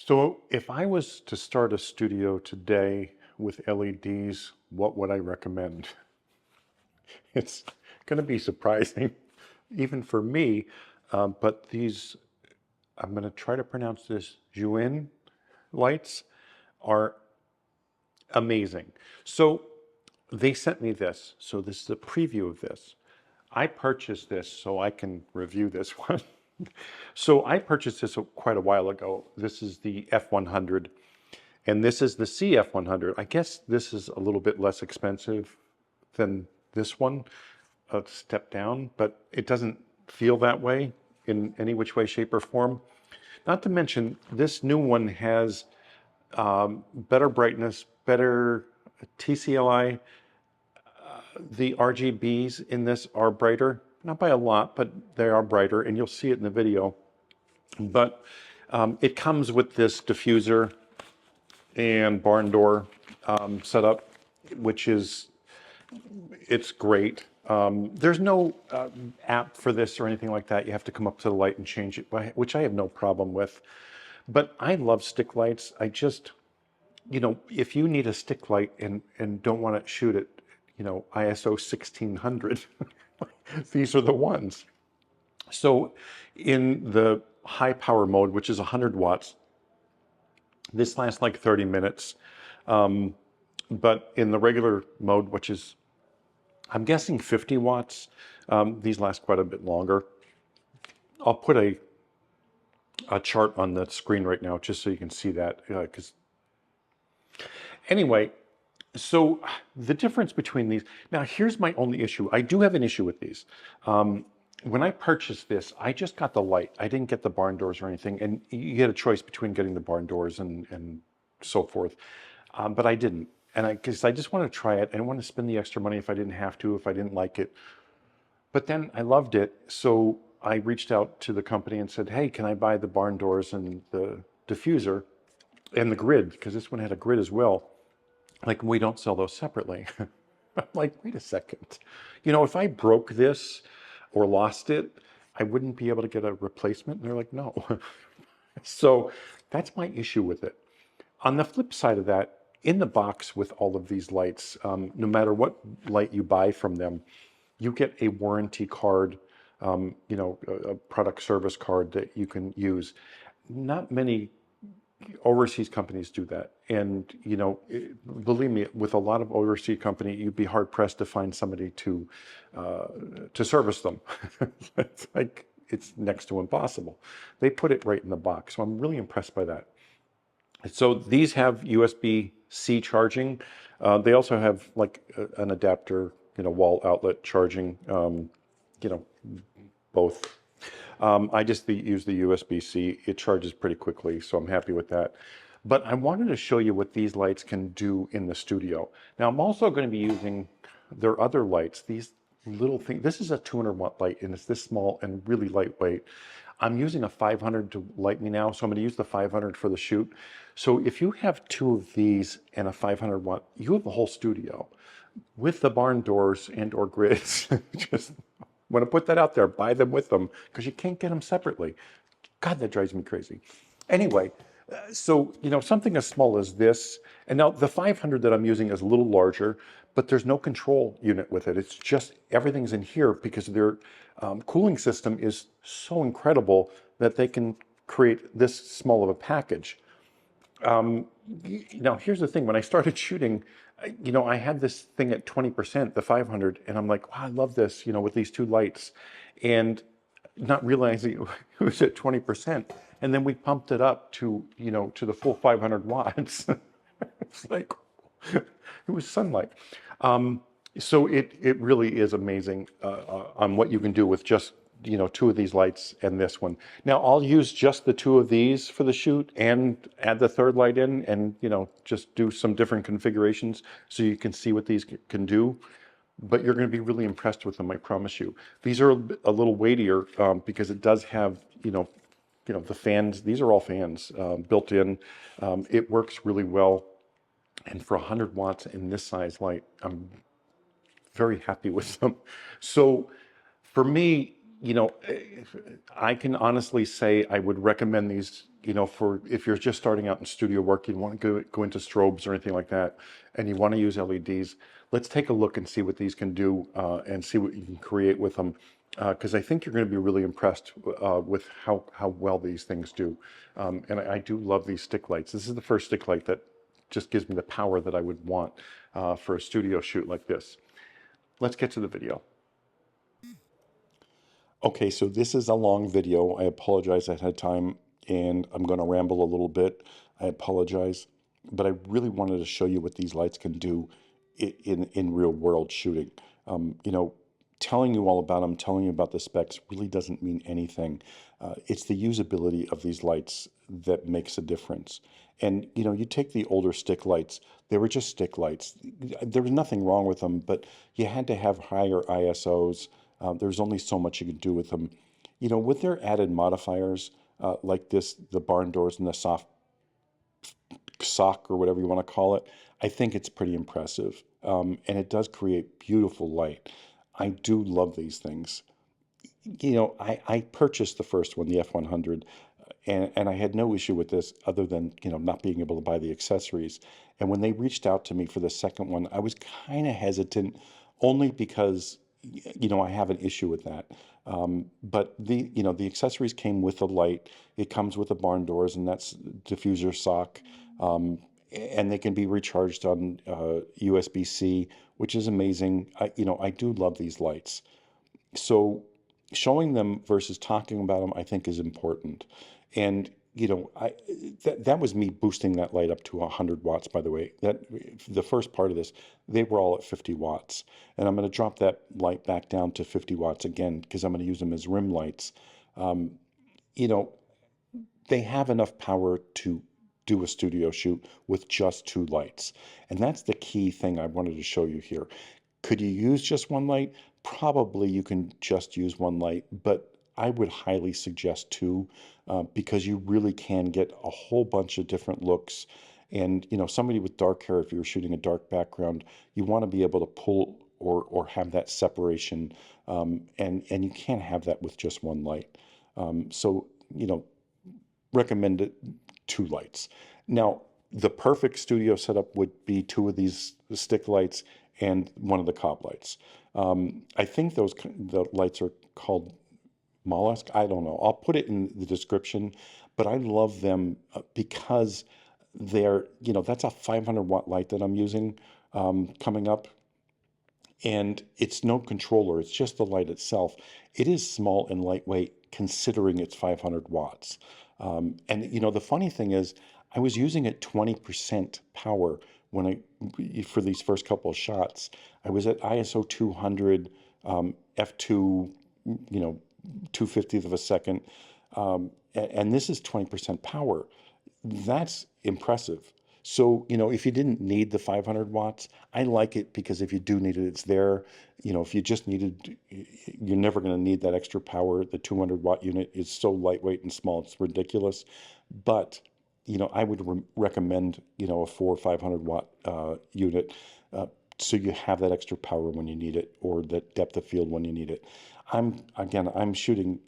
So if I was to start a studio today with LEDs, what would I recommend? It's going to be surprising, even for me, but these, I'm going to try to pronounce this, Zhiyun lights are amazing. So they sent me this. So this is a preview of this. I purchased this so I can review this one. So I purchased this quite a while ago. This is the F100 and this is the CF100. I guess this is a little bit less expensive than this one, a step down, but it doesn't feel that way in any which way, shape, or form. Not to mention, this new one has better brightness, better TCLI. The RGBs in this are brighter, not by a lot, but they are brighter, and you'll see it in the video. But it comes with this diffuser and barn door setup, which is, it's great. There's no app for this or anything like that. You have to come up to the light and change it, which I have no problem with. But I love stick lights. I just, you know, if you need a stick light and don't want to shoot at, you know, ISO 1600, these are the ones. So in the high power mode, which is 100 watts, this lasts like 30 minutes. But in the regular mode, which is, I'm guessing 50 watts, these last quite a bit longer. I'll put a chart on the screen right now just so you can see that. Anyway, so the difference between these, now here's my only issue. I do have an issue with these. When I purchased this, I just got the light. I didn't get the barn doors or anything. And you get a choice between getting the barn doors and so forth. But I didn't. And because I just want to try it. I didn't want to spend the extra money if I didn't have to, if I didn't like it. But then I loved it. So I reached out to the company and said, hey, can I buy the barn doors and the diffuser and the grid? Because this one had a grid as well. Like, we don't sell those separately. I'm like, wait a second. You know, if I broke this or lost it, I wouldn't be able to get a replacement. And they're like, no. So that's my issue with it. On the flip side of that, in the box with all of these lights, no matter what light you buy from them, you get a warranty card, you know, a product service card that you can use. Not many overseas companies do that. And, you know, believe me, with a lot of overseas companies, you'd be hard pressed to find somebody to service them. It's like, it's next to impossible. They put it right in the box. So I'm really impressed by that. So these have USB-C charging. They also have like an adapter, you know, wall outlet charging, you know, both. I just use the USB-C. It charges pretty quickly, so I'm happy with that. But I wanted to show you what these lights can do in the studio. Now, I'm also going to be using their other lights, these little things. This is a 200-watt light, and it's this small and really lightweight. I'm using a 500 to light me now, so I'm going to use the 500 for the shoot. So if you have two of these and a 500-watt, you have a whole studio with the barn doors and or grids. Just want to put that out there. Buy them with them because you can't get them separately. God, that drives me crazy. Anyway, so, you know, something as small as this, and now the 500 that I'm using is a little larger, but there's no control unit with it. It's just everything's in here because their cooling system is so incredible that they can create this small of a package. Now, here's the thing. When I started shooting, you know, I had this thing at 20%, the 500, and I'm like, wow, I love this, you know, with these two lights. And not realizing it was at 20%. And then we pumped it up to, you know, to the full 500 watts. It's like, it was sunlight. So it really is amazing on what you can do with just, you know, two of these lights and this one. Now I'll use just the two of these for the shoot and add the third light in and, you know, just do some different configurations so you can see what these can do. But you're going to be really impressed with them, I promise you. These are a little weightier because it does have, you know, the fans. These are all fans built in. It works really well. And for 100 watts in this size light, I'm very happy with them. So for me, you know, I can honestly say I would recommend these, for if you're just starting out in studio work, you want to go into strobes or anything like that, and you want to use LEDs. Let's take a look and see what these can do, and see what you can create with them. Because I think you're going to be really impressed with how well these things do. And I do love these stick lights. This is the first stick light that just gives me the power that I would want for a studio shoot like this. Let's get to the video. Okay, so this is a long video. I apologize ahead of time, and I'm going to ramble a little bit. I apologize, but I really wanted to show you what these lights can do in real world shooting. You know, telling you all about them, telling you about the specs really doesn't mean anything. It's the usability of these lights that makes a difference. And you take the older stick lights, they were just stick lights. There was nothing wrong with them, but you had to have higher ISOs. There's only so much you can do with them. With their added modifiers, like this, the barn doors and the soft sock or whatever you want to call it, I think it's pretty impressive. And it does create beautiful light. I do love these things. I purchased the first one, the F100, and I had no issue with this other than, not being able to buy the accessories. And when they reached out to me for the second one, I was kind of hesitant only because, I have an issue with that. But the accessories came with the light. It comes with the barn doors, and that's diffuser sock. And they can be recharged on USB-C, which is amazing. I do love these lights. So showing them versus talking about them, I think, is important. And that was me boosting that light up to 100 watts. By the way, that the first part of this, they were all at 50 watts, and I'm going to drop that light back down to 50 watts again because I'm going to use them as rim lights. Um, you know, they have enough power to do a studio shoot with just two lights, and that's the key thing I wanted to show you here. Could you use just one light? Probably you can just use one light, but I would highly suggest two, because you really can get a whole bunch of different looks. And somebody with dark hair, if you're shooting a dark background, you want to be able to pull or have that separation, and you can't have that with just one light. So recommend it, two lights. Now, the perfect studio setup would be two of these stick lights and one of the cob lights. I think the lights are called Molus. I don't know. I'll put it in the description, but I love them because that's a 500-watt light that I'm using coming up. And it's no controller, it's just the light itself. It is small and lightweight considering it's 500 watts. And the funny thing is, I was using it 20% power for these first couple of shots. I was at ISO 200, f2, 2/50th of a second. And this is 20% power. That's impressive. So, if you didn't need the 500 watts, I like it because if you do need it, it's there. If you just needed, you're never going to need that extra power. The 200-watt unit is so lightweight and small, it's ridiculous. But, I would recommend, a 400 or 500-watt unit, so you have that extra power when you need it, or that depth of field when you need it. I'm shooting.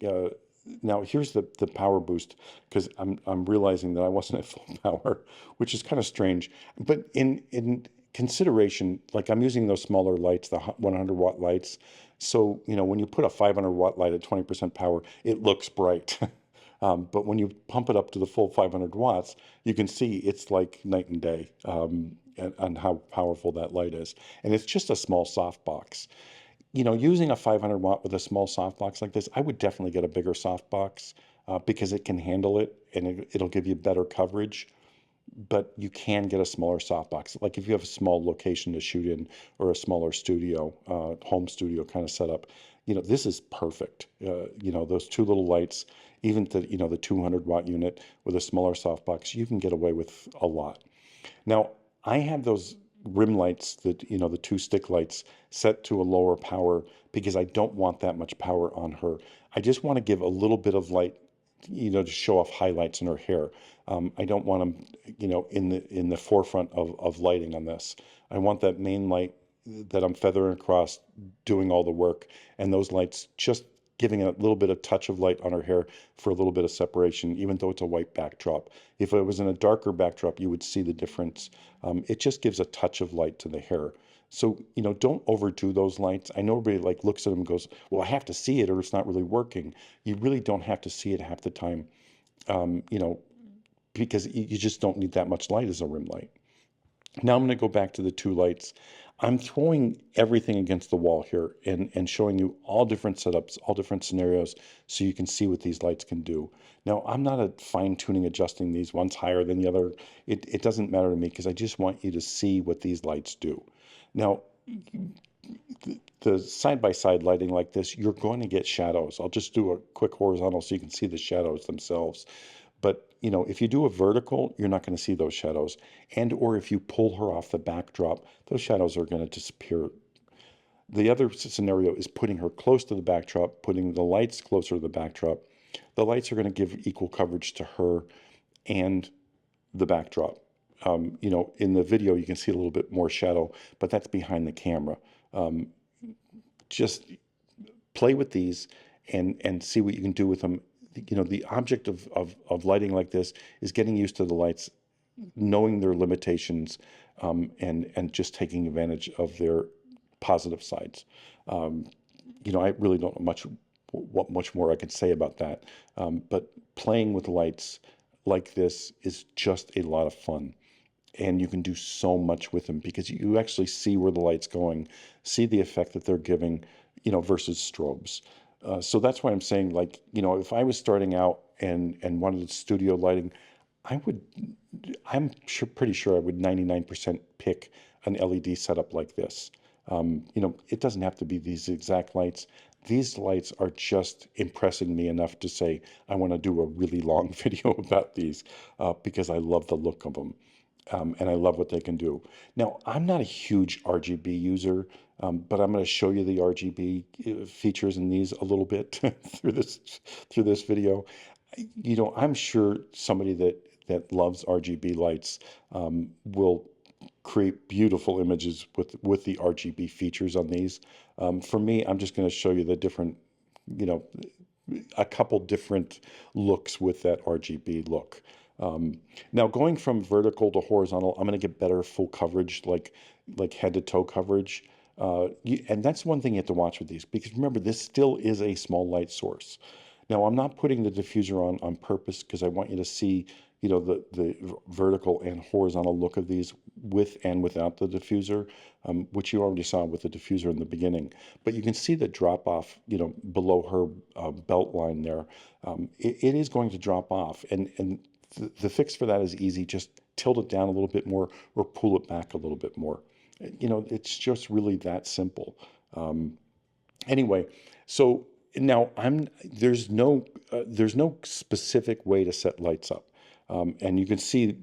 Now here's the power boost, because I'm realizing that I wasn't at full power, which is kind of strange. But in consideration, like I'm using those smaller lights, the 100-watt lights. So when you put a 500-watt light at 20% power, it looks bright. But when you pump it up to the full 500 watts, you can see it's like night and day, and how powerful that light is. And it's just a small softbox. Using a 500-watt with a small softbox like this, I would definitely get a bigger softbox, because it can handle it and it'll give you better coverage. But you can get a smaller softbox. Like if you have a small location to shoot in, or a smaller studio, home studio kind of setup, this is perfect. Those two little lights, even the 200-watt unit with a smaller softbox, you can get away with a lot. Now, I have those rim lights, the two stick lights, set to a lower power because I don't want that much power on her. I just want to give a little bit of light, to show off highlights in her hair. I don't want them, in the forefront of lighting on this. I want that main light that I'm feathering across doing all the work, and those lights just giving a little bit of touch of light on her hair for a little bit of separation, even though it's a white backdrop. If it was in a darker backdrop, you would see the difference. It just gives a touch of light to the hair. So, don't overdo those lights. I know everybody like looks at them and goes, well, I have to see it or it's not really working. You really don't have to see it half the time, um, you know, because you just don't need that much light as a rim light. Now I'm going to go back to the two lights. I'm throwing everything against the wall here and showing you all different setups, all different scenarios, so you can see what these lights can do. Now, I'm not a fine-tuning adjusting these, one's higher than the other. It doesn't matter to me because I just want you to see what these lights do. Now, the side-by-side lighting like this, you're going to get shadows. I'll just do a quick horizontal so you can see the shadows themselves. But, if you do a vertical, you're not going to see those shadows. And or if you pull her off the backdrop, those shadows are going to disappear. The other scenario is putting her close to the backdrop, putting the lights closer to the backdrop. The lights are going to give equal coverage to her and the backdrop. In the video, you can see a little bit more shadow, but that's behind the camera. Just play with these and see what you can do with them. The object of lighting like this is getting used to the lights, knowing their limitations, and just taking advantage of their positive sides. I really don't know what much more I could say about that. But playing with lights like this is just a lot of fun. And you can do so much with them because you actually see where the light's going, see the effect that they're giving, versus strobes. So that's why I'm saying, like, if I was starting out and wanted studio lighting, I'm pretty sure I would 99% pick an LED setup like this. It doesn't have to be these exact lights. These lights are just impressing me enough to say I want to do a really long video about these because I love the look of them. And I love what they can do. Now, I'm not a huge RGB user, but I'm going to show you the RGB features in these a little bit through this video. I'm sure somebody that loves RGB lights will create beautiful images with the RGB features on these. For me, I'm just going to show you the different, a couple different looks with that RGB look. Now going from vertical to horizontal, I'm going to get better full coverage, like head to toe coverage. And that's one thing you have to watch with these, because remember, this still is a small light source. Now I'm not putting the diffuser on purpose because I want you to see, the vertical and horizontal look of these with and without the diffuser, which you already saw with the diffuser in the beginning. But you can see the drop off, below her belt line there. It is going to drop off, and the fix for that is easy. Just tilt it down a little bit more or pull it back a little bit more. It's just really that simple. Anyway, so now there's no specific way to set lights up. And you can see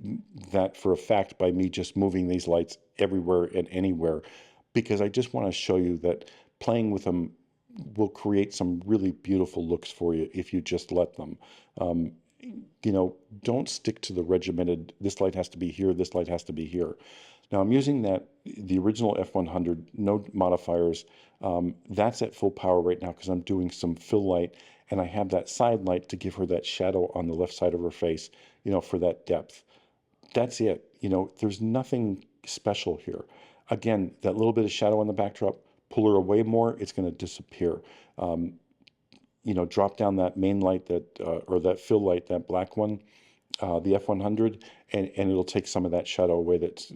that for a fact by me just moving these lights everywhere and anywhere, because I just want to show you that playing with them will create some really beautiful looks for you if you just let them. Don't stick to the regimented, this light has to be here, this light has to be here. Now I'm using the original F100, no modifiers. That's at full power right now because I'm doing some fill light, and I have that side light to give her that shadow on the left side of her face, for that depth. That's it. There's nothing special here. Again, that little bit of shadow on the backdrop, pull her away more, it's going to disappear. Drop down that main light or that fill light, that black one, the F100, and it'll take some of that shadow away that's,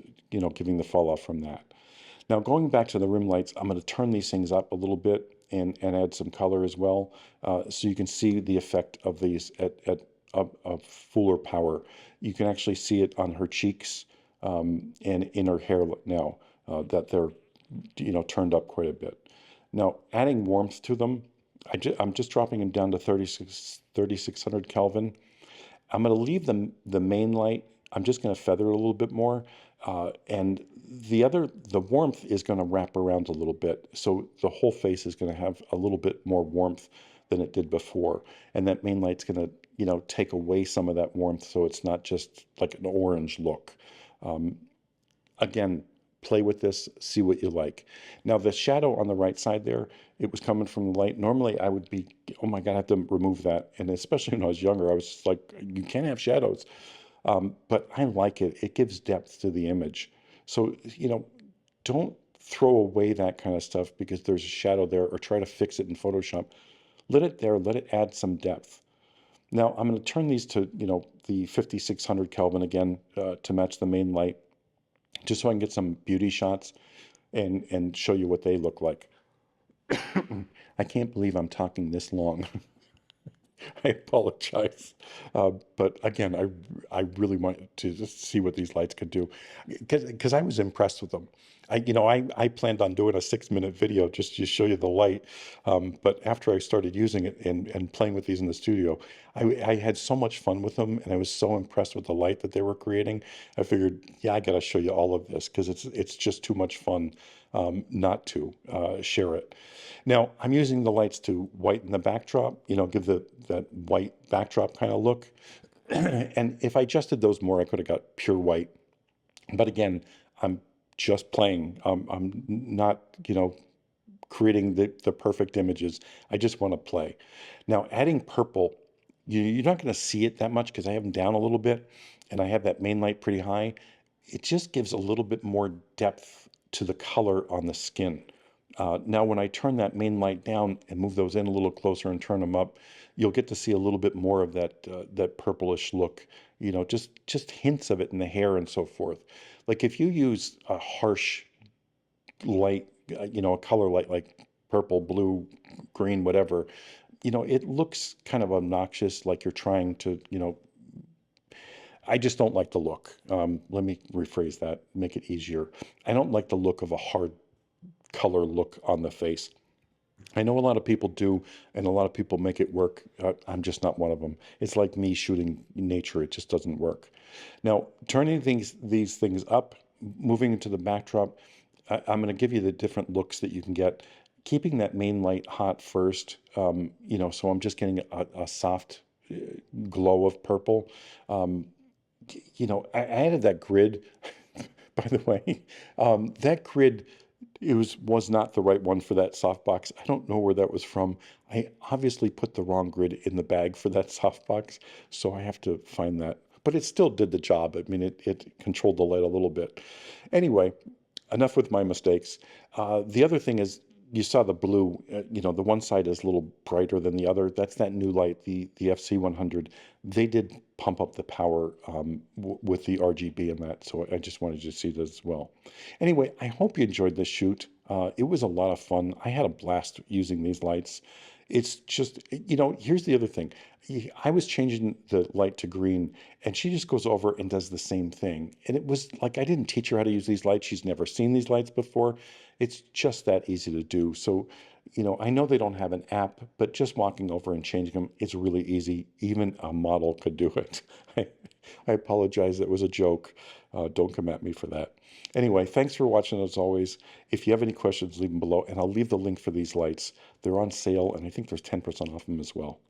giving the fall off from that. Now, going back to the rim lights, I'm going to turn these things up a little bit and add some color as well, so you can see the effect of these at fuller power. You can actually see it on her cheeks and in her hair now that they're, turned up quite a bit. Now, adding warmth to them, I'm just dropping them down to 3600 Kelvin. I'm going to leave the main light. I'm just going to feather it a little bit more. And the warmth is going to wrap around a little bit. So the whole face is going to have a little bit more warmth than it did before. And that main light's going to, take away some of that warmth. So it's not just like an orange look. Again, play with this, see what you like. Now the shadow on the right side there, it was coming from the light. Normally I would be, oh my God, I have to remove that. And especially when I was younger, I was just like, you can't have shadows. But I like it. It gives depth to the image. So, don't throw away that kind of stuff because there's a shadow there, or try to fix it in Photoshop. Let it there, let it add some depth. Now I'm going to turn these to, the 5600 Kelvin again, to match the main light, just so I can get some beauty shots and show you what they look like. I can't believe I'm talking this long. I apologize. But again, I really wanted to just see what these lights could do, because I was impressed with them. I planned on doing a 6-minute video just to show you the light. But after I started using it and playing with these in the studio, I had so much fun with them, and I was so impressed with the light that they were creating. I figured, yeah, I got to show you all of this because it's just too much fun not to share it. Now, I'm using the lights to whiten the backdrop, give that white backdrop kind of look. And if I adjusted those more, I could have got pure white. But again, I'm just playing. I'm not, creating the perfect images. I just want to play. Now, adding purple, you're not going to see it that much because I have them down a little bit and I have that main light pretty high. It just gives a little bit more depth to the color on the skin. Now, when I turn that main light down and move those in a little closer and turn them up, you'll get to see a little bit more of that purplish look. Just hints of it in the hair and so forth. Like if you use a harsh light, a color light like purple, blue, green, whatever, it looks kind of obnoxious, like you're trying to, I just don't like the look. Let me rephrase that, make it easier. I don't like the look of a hard color look on the face. I know a lot of people do, and a lot of people make it work. I'm just not one of them. It's like me shooting nature. It just doesn't work. Now, turning these things up, moving into the backdrop, I'm going to give you the different looks that you can get. Keeping that main light hot first, so I'm just getting a soft glow of purple. I added that grid, by the way. That grid, it was not the right one for that softbox. I don't know where that was from. I obviously put the wrong grid in the bag for that softbox, so I have to find that. But it still did the job. I mean, it controlled the light a little bit. Anyway, enough with my mistakes. The other thing is, you saw the blue, the one side is a little brighter than the other. That's that new light, the FC100. They did pump up the power with the RGB in that, so I just wanted you to see that as well. Anyway, I hope you enjoyed this shoot. It was a lot of fun. I had a blast using these lights. It's just, here's the other thing. I was changing the light to green, and she just goes over and does the same thing. And it was like, I didn't teach her how to use these lights. She's never seen these lights before. It's just that easy to do. So, I know they don't have an app, but just walking over and changing them, it's really easy. Even a model could do it. I apologize. It was a joke. Don't come at me for that. Anyway, thanks for watching as always. If you have any questions, leave them below, and I'll leave the link for these lights. They're on sale, and I think there's 10% off them as well.